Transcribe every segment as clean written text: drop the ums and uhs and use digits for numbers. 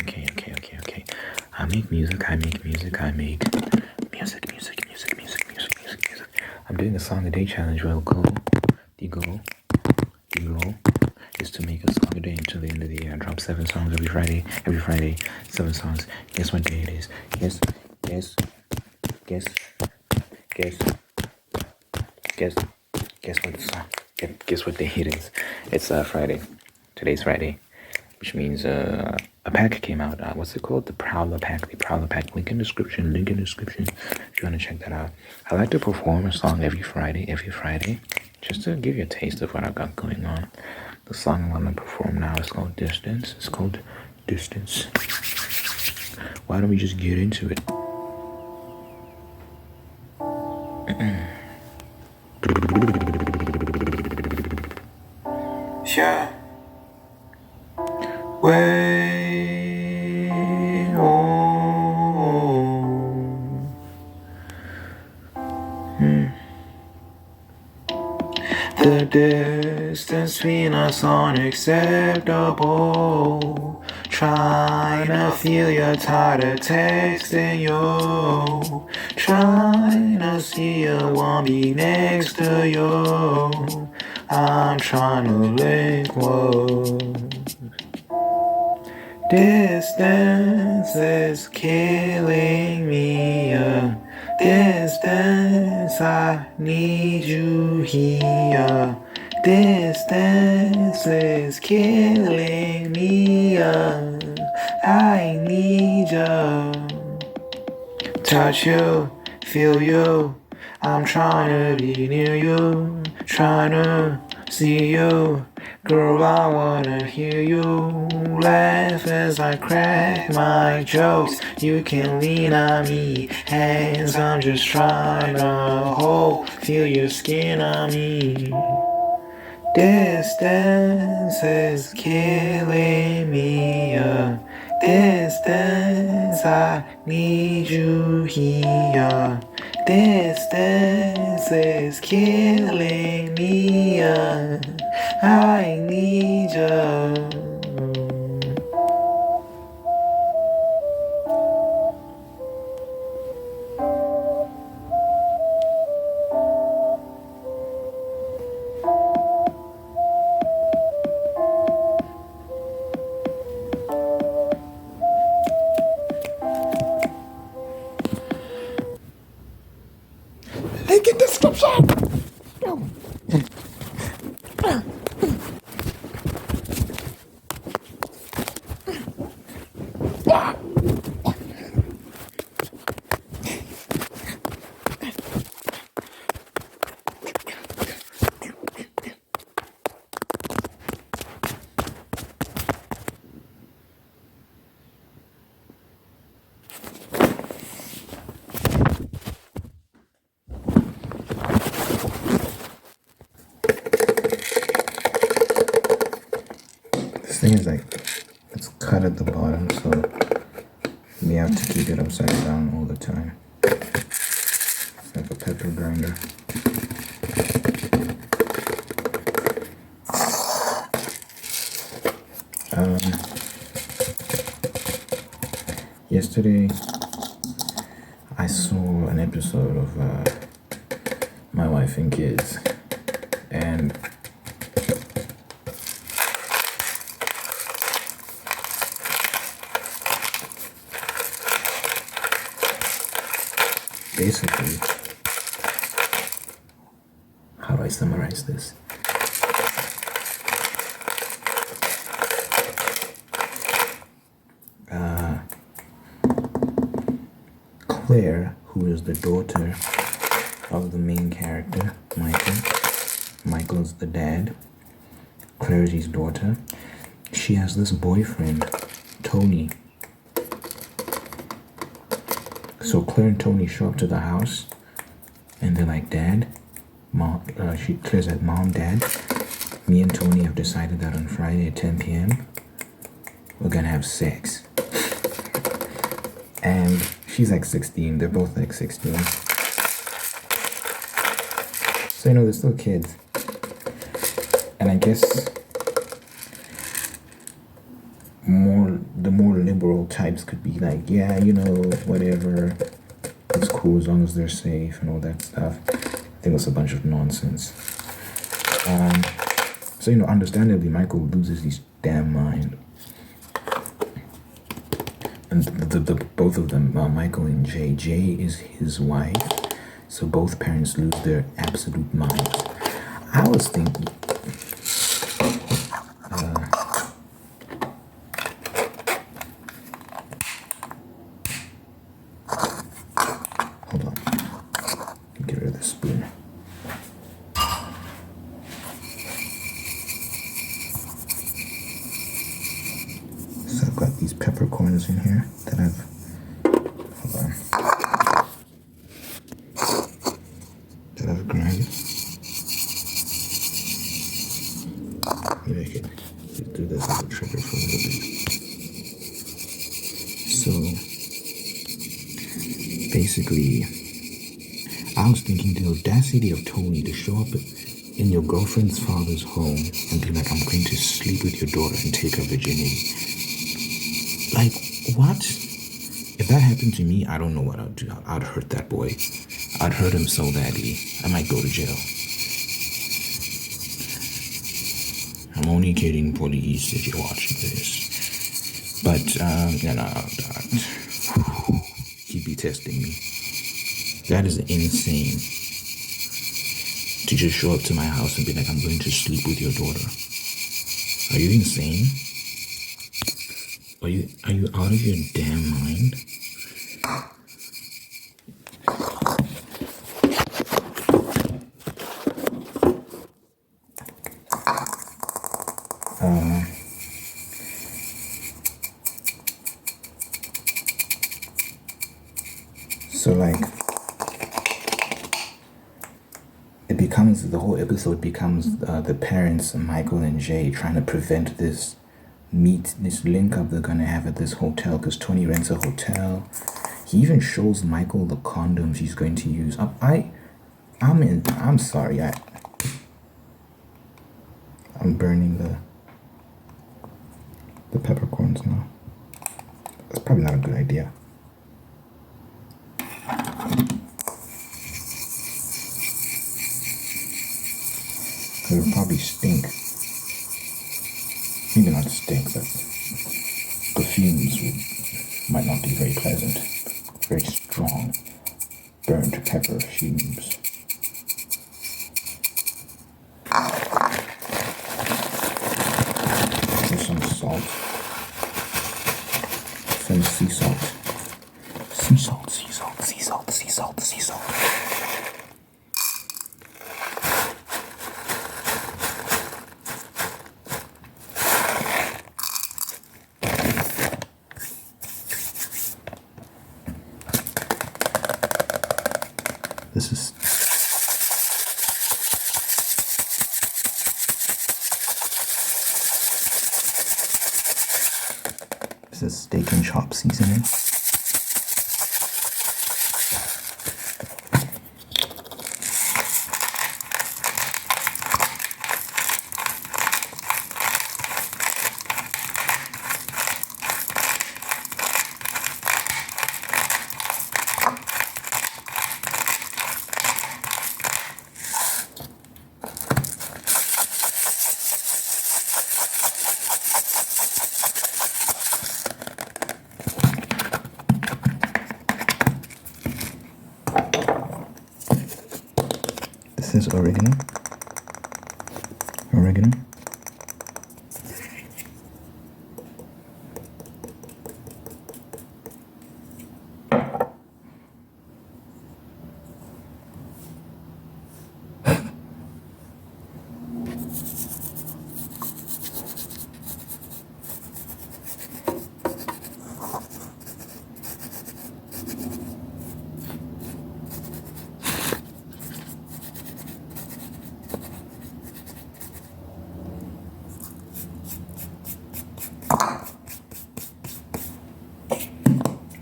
Okay. I make music. I'm doing a song a day challenge where the goal is to make a song a day until the end of the year. I drop 7 songs every Friday. 7 songs. Guess what day it is? Guess what the song? Guess what day it is? It's Friday. Today's Friday, which means a pack came out. What's it called? The Prowler pack. Link in description. If you want to check that out. I like to perform a song every Friday, just to give you a taste of what I've got going on. The song I'm gonna perform now is called Distance. Why don't we just get into it? Yeah. Way home. The distance between us unacceptable. Trying to feel you're tired of texting you. Trying to see you won't be next to you. I'm trying to let go. Distance is killing me. Distance, I need you here. Distance is killing me. I need you. Touch you, feel you. I'm trying to be near you. Trying to see you. Girl, I wanna hear you laugh as I crack my jokes. You can lean on me, hands I'm just trying to hold. Feel your skin on me. Distance is killing me. Distance, I need you here. Distance is killing me. I need you. Link in description. This thing is like, it's cut at the bottom, so We have to keep it upside down all the time. It's like a pepper grinder. Yesterday, I saw an episode of My Wife and Kids, and basically, how do I summarize this? Claire, who is the daughter of the main character, Michael. Michael's the dad. Claire's his daughter. She has this boyfriend, Tony. So Claire and Tony show up to the house, and they're like, Dad, Mom. Claire's like, Mom, Dad, me and Tony have decided that on Friday at 10 p.m. we're gonna have sex. And she's like 16. They're both like 16. So, you know, they're still kids. And I guess the more liberal types could be like, yeah, you know, whatever. It's cool as long as they're safe and all that stuff. I think it's a bunch of nonsense. So, you know, understandably, Michael loses his damn mind. And the both of them, Michael and Jay. Jay is his wife, so both parents lose their absolute minds. I was thinking, hold on, get rid of the spoon. So I've got these peppercorns in here that I've, hold on, that I've ground. Maybe I could do this as a trigger for a little bit. So basically, I was thinking the audacity of Tony to show up in your girlfriend's father's home and be like, I'm going to sleep with your daughter and take her virginity. Like, what? If that happened to me, I don't know what I'd do. I'd hurt that boy. I'd hurt him so badly. I might go to jail. I'm only kidding, police, if you're watching this. But, you know, he'd be testing me. That is insane. To just show up to my house and be like, I'm going to sleep with your daughter. Are you insane? Are you out of your damn mind? So like, it becomes, the whole episode becomes the parents, Michael and Jay, trying to prevent this link up they're gonna have at this hotel, because Tony rents a hotel. He even shows Michael the condoms he's going to use. I'm sorry, I'm burning the peppercorns now. That's probably not a good idea. It would probably stink. Maybe not stink, but the fumes might not be very pleasant. Very strong, burnt pepper fumes. There's some salt. Some sea salt. Sea salt, sea salt, sea salt, sea salt, sea salt. This is steak and chop seasoning. oregano. Oregano.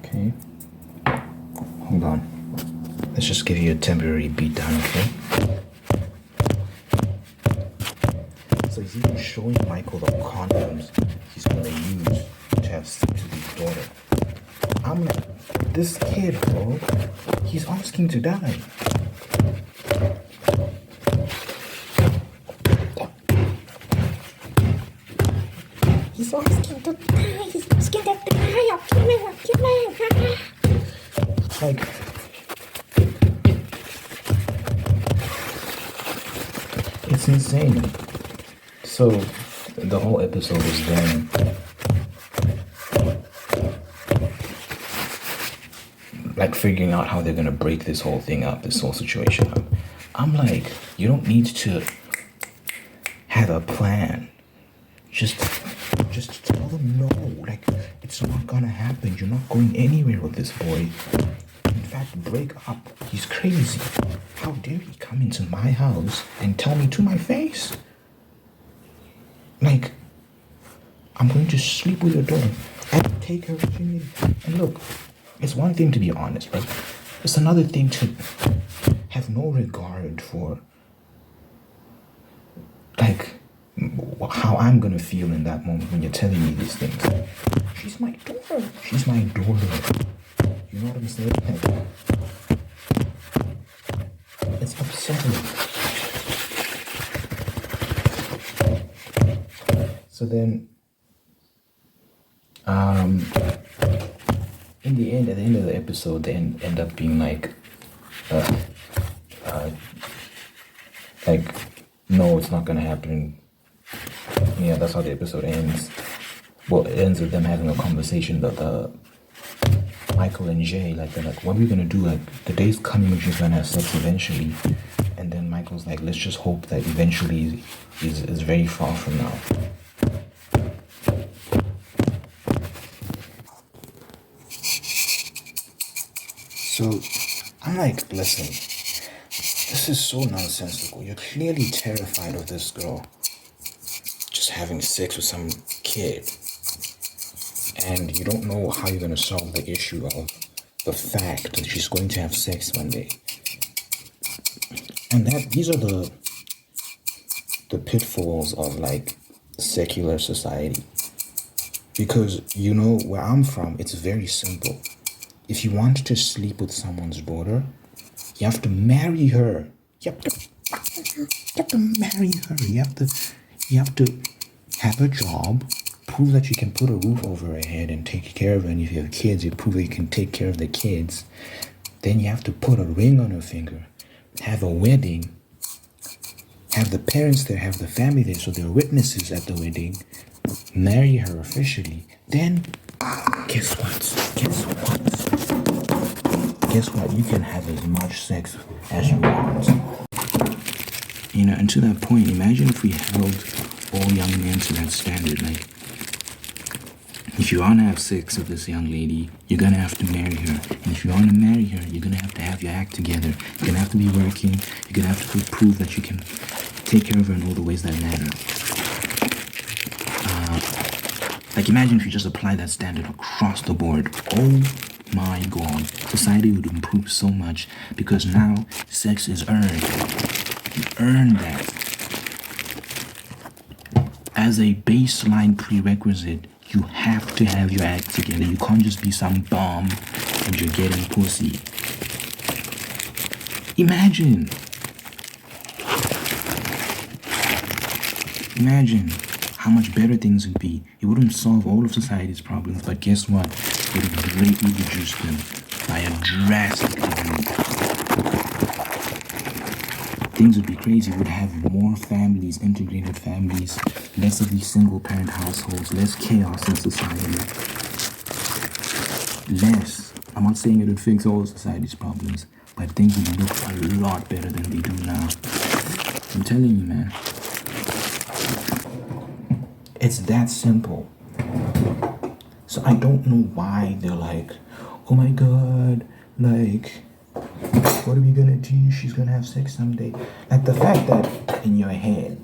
Okay. Hold on. Let's just give you a temporary beat down, okay? So he's even showing Michael the condoms he's gonna use to have sex with his daughter. I'm like, this kid, bro, he's asking to die. He's asking to die. He's asking to die. I'll kill him. I'll kill him. Like, it's insane. So, the whole episode is them like figuring out how they're gonna break this whole thing up, this whole situation up. I'm like, you don't need to have a plan. Just tell them no. Like, it's not gonna happen. You're not going anywhere with this boy. In fact, break up. He's crazy. How dare he come into my house and tell me to my face? Like, I'm going to sleep with your daughter and take her with me. And look, it's one thing to be honest, but it's another thing to have no regard for, like, how I'm gonna feel in that moment when you're telling me these things. She's my daughter. She's my daughter. You know what I'm saying? Like, it's upsetting. So then, in the end, at the end of the episode, they end up being like, no, it's not gonna happen. Yeah, that's how the episode ends. Well, it ends with them having a conversation that Michael and Jay, like, they're like, what are we gonna do? Like, the day's coming when she's gonna have sex eventually. And then Michael's like, let's just hope that eventually is very far from now. So, I'm like, listen, this is so nonsensical. You're clearly terrified of this girl just having sex with some kid. And you don't know how you're going to solve the issue of the fact that she's going to have sex one day. And these are the pitfalls of, like, secular society. Because, you know, where I'm from, it's very simple. If you want to sleep with someone's daughter, you have to marry her. You have to marry her. You have to have a job, prove that you can put a roof over her head and take care of her. And if you have kids, you prove that you can take care of the kids. Then you have to put a ring on her finger, have a wedding, have the parents there, have the family there, so they're witnesses at the wedding, marry her officially. Then, guess what? You can have as much sex as you want. You know, and to that point, imagine if we held all young men to that standard. Like, if you want to have sex with this young lady, you're going to have to marry her. And if you want to marry her, you're going to have your act together. You're going to have to be working. You're going to have to prove that you can take care of her in all the ways that matter. Like, imagine if you just apply that standard across the board. Oh my God. Society would improve so much because now sex is earned. You earn that. As a baseline prerequisite, you have to have your act together. You can't just be some bum and you're getting pussy. Imagine how much better things would be. It wouldn't solve all of society's problems, but guess what? It would greatly reduce them by a drastic amount. things would be crazy. We'd have more families, integrated families, less of these single parent households, less chaos in society. Less. I'm not saying it would fix all society's problems, but things would look a lot better than they do now. I'm telling you, man. It's that simple. So I don't know why they're like, oh my god, like, what are we gonna do? She's gonna have sex someday. Like the fact that in your head,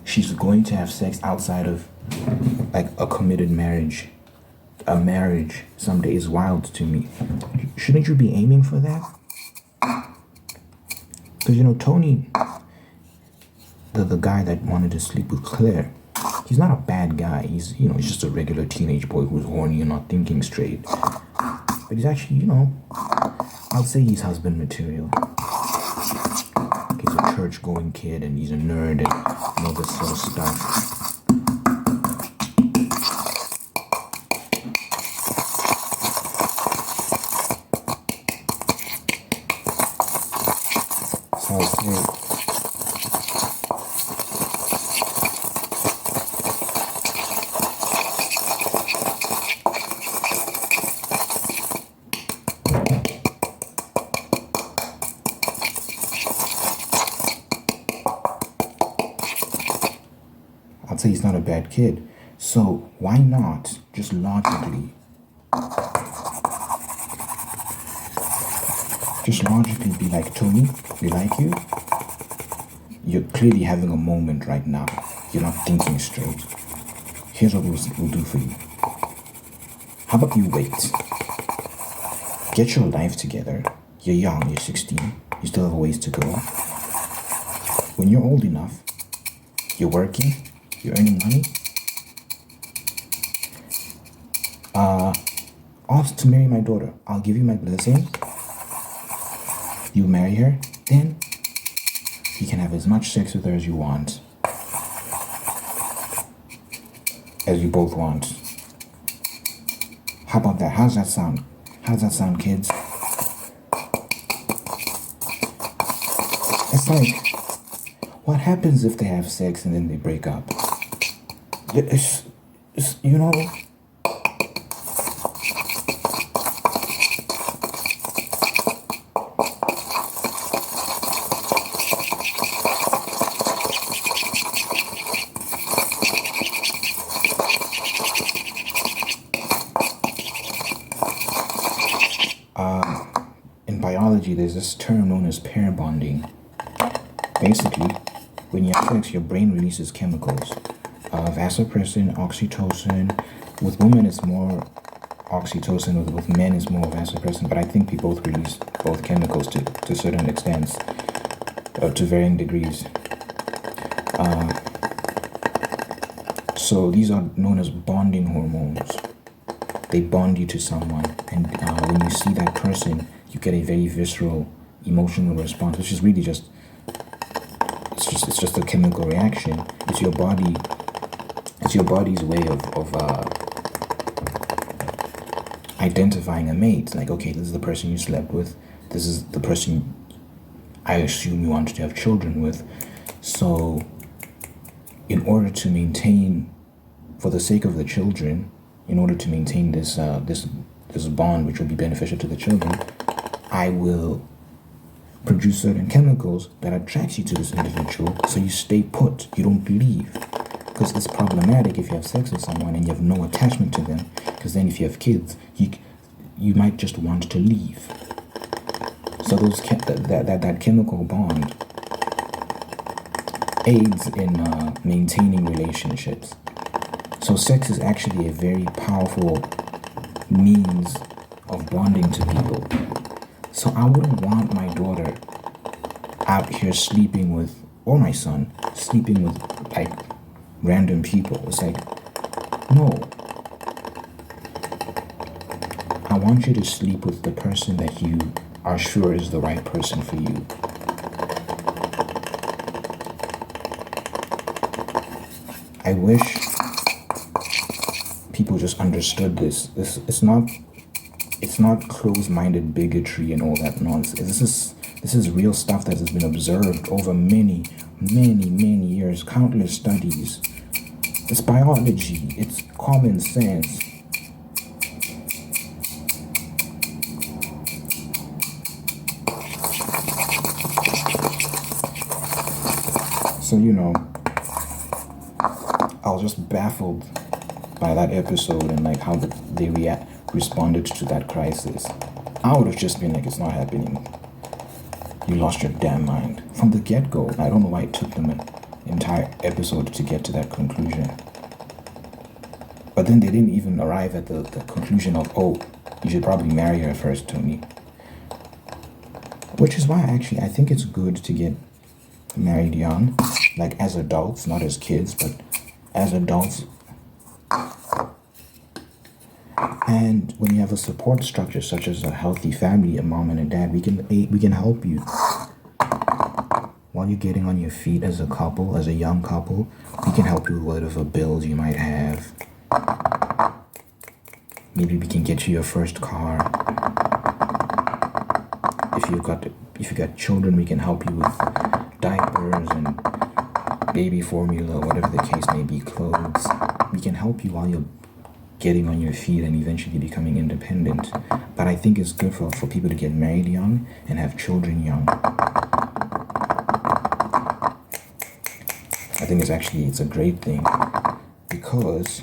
she's going to have sex outside of like a committed marriage, a marriage someday is wild to me. Shouldn't you be aiming for that? Because, you know, Tony, the guy that wanted to sleep with Claire, he's not a bad guy. He's, you know, he's just a regular teenage boy who's horny and not thinking straight. But he's actually, you know, I'll say he's husband material. He's a church-going kid and he's a nerd and all this sort of stuff. So I'll say, he's not a bad kid. So why not just logically be like, Tony, we like you. You're clearly having a moment right now. You're not thinking straight. Here's what we'll do for you. How about you wait? Get your life together. You're young, you're 16. You still have a ways to go. When you're old enough, you're working, you're earning money. Ask to marry my daughter. I'll give you my blessing. You marry her, then you can have as much sex with her as you want. As you both want. How about that? How's that sound? How does that sound, kids? It's like, what happens if they have sex and then they break up? It's you know... in biology, there's this term known as pair bonding. Basically, when you have sex, your brain releases chemicals. Vasopressin, oxytocin. With women, it's more oxytocin. With men, it's more vasopressin. But I think we both release both chemicals to certain extents, to varying degrees. So these are known as bonding hormones. They bond you to someone, and when you see that person, you get a very visceral emotional response, which is really just it's just a chemical reaction. It's your body's way of identifying a mate. Like, okay, this is the person you slept with, this is the person I assume you wanted to have children with. So in order to maintain, for the sake of the children, in order to maintain this bond which will be beneficial to the children, I will produce certain chemicals that attracts you to this individual, so you stay put, you don't leave. Because it's problematic if you have sex with someone and you have no attachment to them, because then if you have kids, you might just want to leave. So those that chemical bond aids in maintaining relationships. So sex is actually a very powerful means of bonding to people. So I wouldn't want my daughter out here sleeping with, or my son, sleeping with like random people. It's like, no. I want you to sleep with the person that you are sure is the right person for you. I wish people just understood this. It's not closed-minded bigotry and all that nonsense. This This is real stuff that has been observed over many, many, many years, countless studies. It's biology, it's common sense. So, I was just baffled by that episode and like how they responded to that crisis. I would have just been like, it's not happening. You lost your damn mind from the get-go. I don't know why it took them an entire episode to get to that conclusion. But then they didn't even arrive at the conclusion of, oh, you should probably marry her first, Tony. Which is why I think it's good to get married young, like as adults, not as kids, but as adults. And when you have a support structure such as a healthy family, a mom and a dad, we can help you while you're getting on your feet as a couple, as a young couple. We can help you with whatever bills you might have. Maybe we can get you your first car. If you got children, we can help you with diapers and baby formula, whatever the case may be, clothes. We can help you while you're getting on your feet and eventually becoming independent. But I think it's good for people to get married young and have children young. I think it's a great thing, because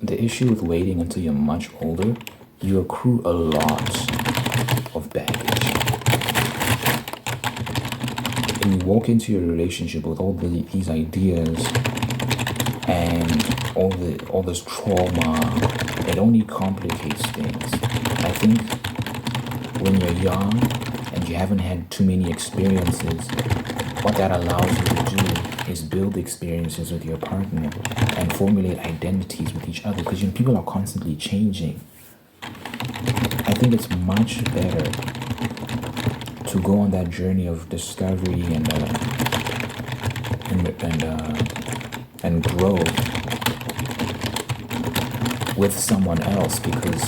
the issue with waiting until you're much older, you accrue a lot of baggage. And you walk into your relationship with all these ideas and all this trauma. It only complicates things. I think when you're young and you haven't had too many experiences, what that allows you to do is build experiences with your partner and formulate identities with each other, because people are constantly changing. I think it's much better to go on that journey of discovery and growth with someone else, because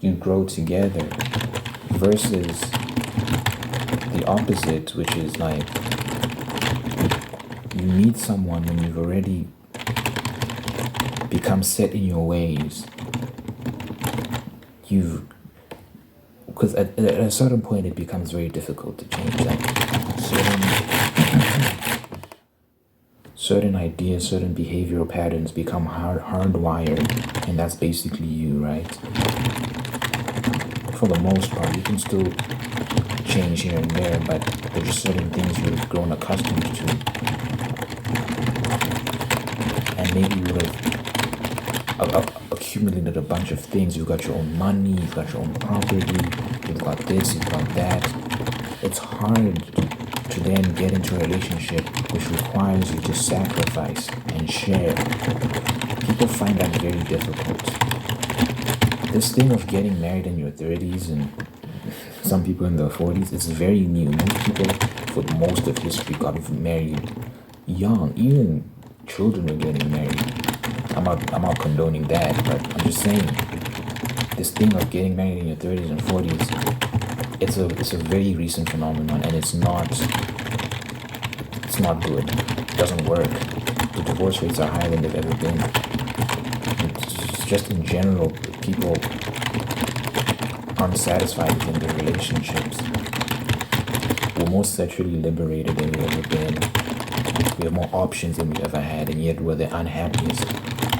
you grow together, versus the opposite, which is like you meet someone when you've already become set in your ways. Because at a certain point it becomes very difficult to change. Like certain ideas, certain behavioral patterns become hardwired, and that's basically you, right? For the most part, you can still change here and there, but there's just certain things you've grown accustomed to. And maybe you would have accumulated a bunch of things. You've got your own money, you've got your own property, you've got this, you've got that. It's hard to then get into a relationship which requires you to sacrifice and share. People find that very difficult. This thing of getting married in your 30s and some people in their 40s, it's very new. Most people, for most of history, got married young. Even children were getting married. I'm not condoning that, but I'm just saying, this thing of getting married in your 30s and 40s, it's a very recent phenomenon, and it's not good. It doesn't work. The divorce rates are higher than they've ever been. It's just in general, people unsatisfied within their relationships. We're more sexually liberated than we've ever been. We have more options than we've ever had, and yet we're the unhappiest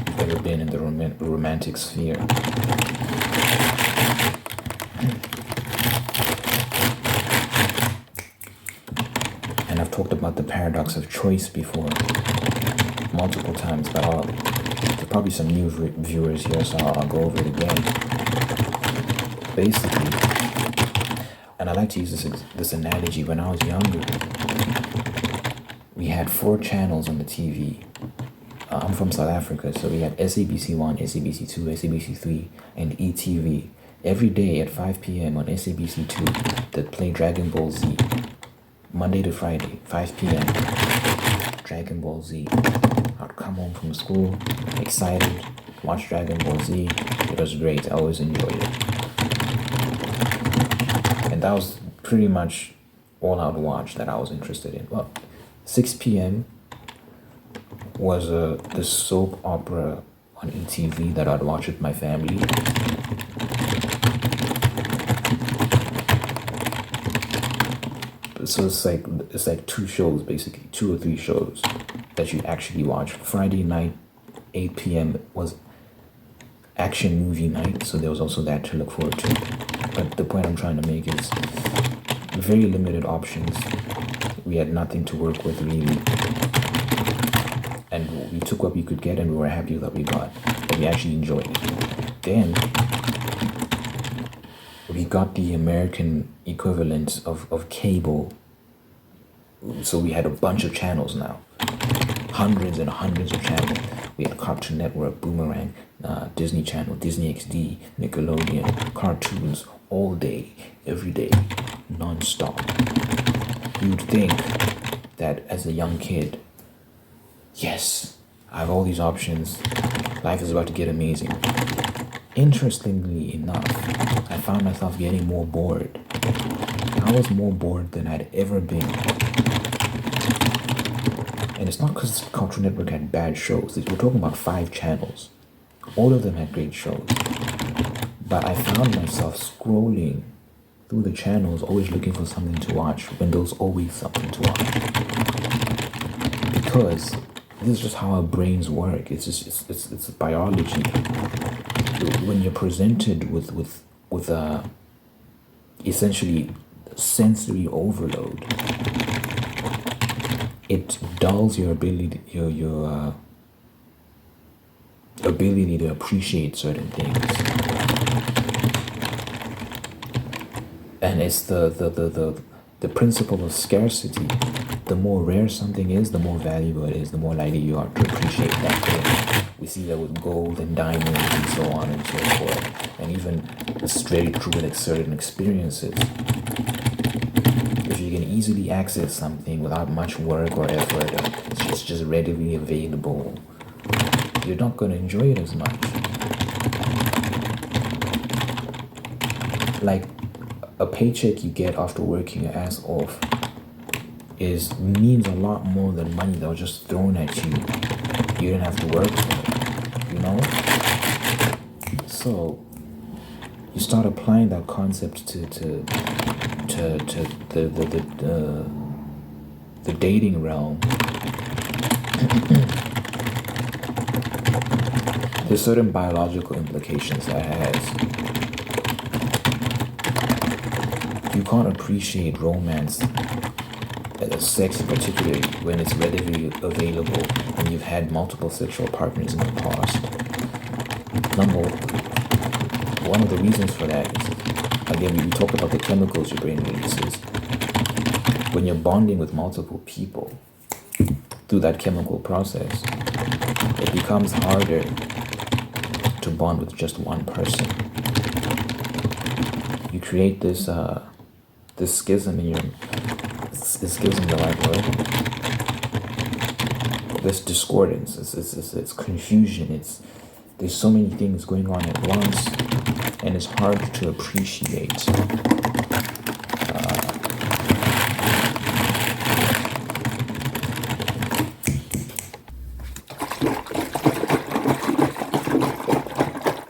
we've ever been in the romantic sphere. And I've talked about the paradox of choice before, multiple times, but there's probably some new viewers here, so I'll go over it again. Basically, and I like to use this analogy. When I was younger, we had 4 channels on the TV. I'm from South Africa, so we had SABC1, SABC2, SABC3, and ETV. Every day at 5 p.m. on SABC2, they'd play Dragon Ball Z. Monday to Friday, 5 p.m. Dragon Ball Z. I'd come home from school, excited, watch Dragon Ball Z. It was great. I always enjoyed it. And that was pretty much all I'd watch that I was interested in. Well, 6 p.m. was the soap opera on ETV that I'd watch with my family. So it's like 2 shows, basically 2 or 3 shows that you actually watch. Friday night, 8 p.m. was action movie night, so there was also that to look forward to. But the point I'm trying to make is very limited options. We had nothing to work with really, and we took what we could get, and we were happy with what we got, and we actually enjoyed it. Then we got the American equivalent of cable. So we had a bunch of channels now, hundreds and hundreds of channels. We had Cartoon Network, Boomerang, Disney Channel, Disney XD, Nickelodeon, cartoons all day, every day, non-stop. You'd think that as a young kid, yes, I have all these options, life is about to get amazing. Interestingly enough, I found myself getting more bored. I was more bored than I'd ever been. And it's not because Cartoon Network had bad shows. We're talking about 5 channels. All of them had great shows. But I found myself scrolling through the channels, always looking for something to watch, when there was always something to watch. Because this is just how our brains work. It's biology. When you're presented with essentially sensory overload, it dulls your ability to appreciate certain things. And it's the principle of scarcity. The more rare something is, the more valuable it is, the more likely you are to appreciate that thing. We see that with gold and diamonds and so on and so forth. And even it's very true with certain experiences. If you can easily access something without much work or effort, it's just readily available, you're not going to enjoy it as much. Like a paycheck you get after working your ass off means a lot more than money that was just thrown at you. You didn't have to work for it, you know? So you start applying that concept to the dating realm. There's certain biological implications that has. You can't appreciate romance, sex in particular, when it's readily available and you've had multiple sexual partners in the past. One of the reasons for that is, again, we talk about the chemicals your brain releases. When you're bonding with multiple people through that chemical process, it becomes harder to bond with just one person. You create this schism in your... Is schism the right word? This discordance, it's confusion, there's so many things going on at once, and it's hard to appreciate.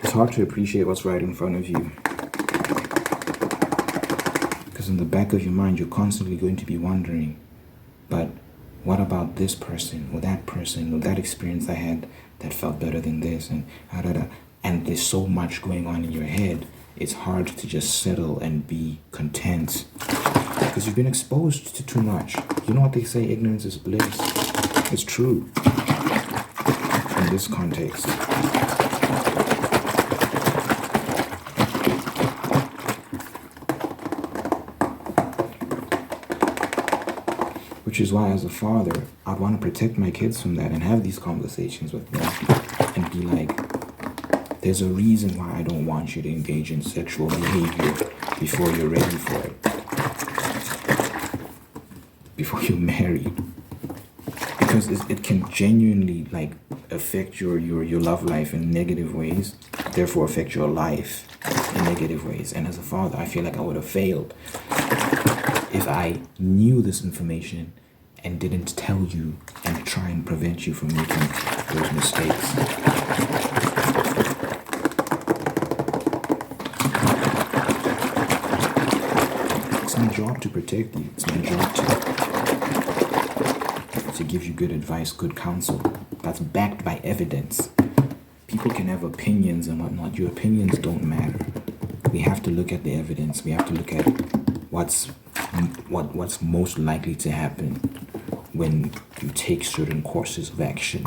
It's hard to appreciate what's right in front of you. Because in the back of your mind, you're constantly going to be wondering, but what about this person or that person or that experience I had that felt better than this, and and there's so much going on in your head, it's hard to just settle and be content because you've been exposed to too much. You know what they say, ignorance is bliss. It's true in this context. Which is why, as a father, I'd want to protect my kids from that and have these conversations with them and be like, there's a reason why I don't want you to engage in sexual behavior before you're ready for it, before you're married. Because because it can genuinely like affect your love life in negative ways, therefore affect your life in negative ways. And as a father, I feel like I would have failed if I knew this information and didn't tell you and try and prevent you from making those mistakes. It's my job to protect you. It's my job to give you good advice, good counsel that's backed by evidence. People can have opinions and whatnot. Your opinions don't matter. We have to look at the evidence. We have to look at what's most likely to happen when you take certain courses of action.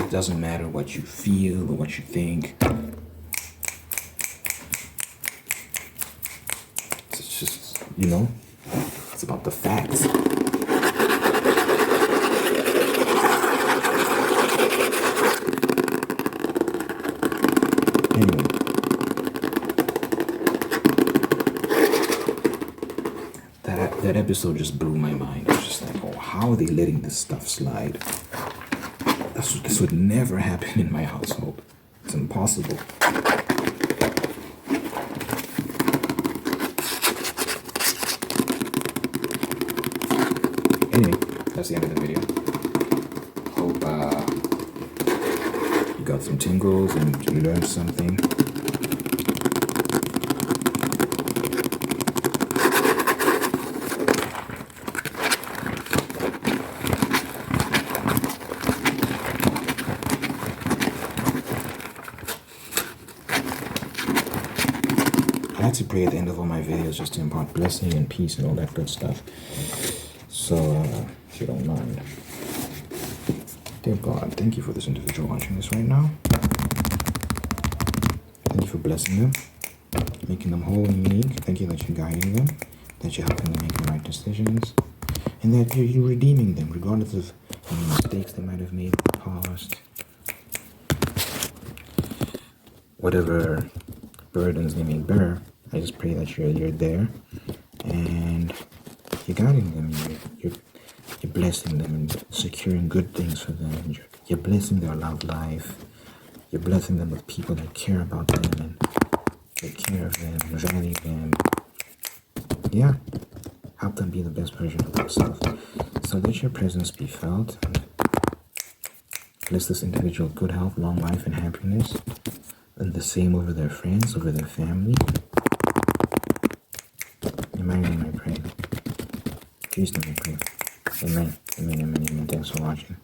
It doesn't matter what you feel or what you think. It's just, it's about the facts. Anyway, that episode just blew my mind. I was just like, oh, how are they letting this stuff slide? This would never happen in my household. It's impossible. Anyway, that's the end of the video. Hope you got some tingles and you learned something. I like to pray at the end of all my videos just to impart blessing and peace and all that good stuff. So, if you don't mind. Dear God, thank you for this individual watching this right now. Thank you for blessing them, making them whole and unique. Thank you that you're guiding them, that you're helping them make the right decisions, and that you're redeeming them regardless of any mistakes they might have made in the past. Whatever burdens they may bear, I just pray that you're there and you're guiding them, you're blessing them and securing good things for them. You're blessing their love life. You're blessing them with people that care about them and take care of them, value them. Yeah, help them be the best version of themselves. So let your presence be felt. And bless this individual with good health, long life, and happiness. And the same over their friends, over their family. In my name I pray. Please don't pray. Amen. Amen. Amen. Amen. Thanks for watching.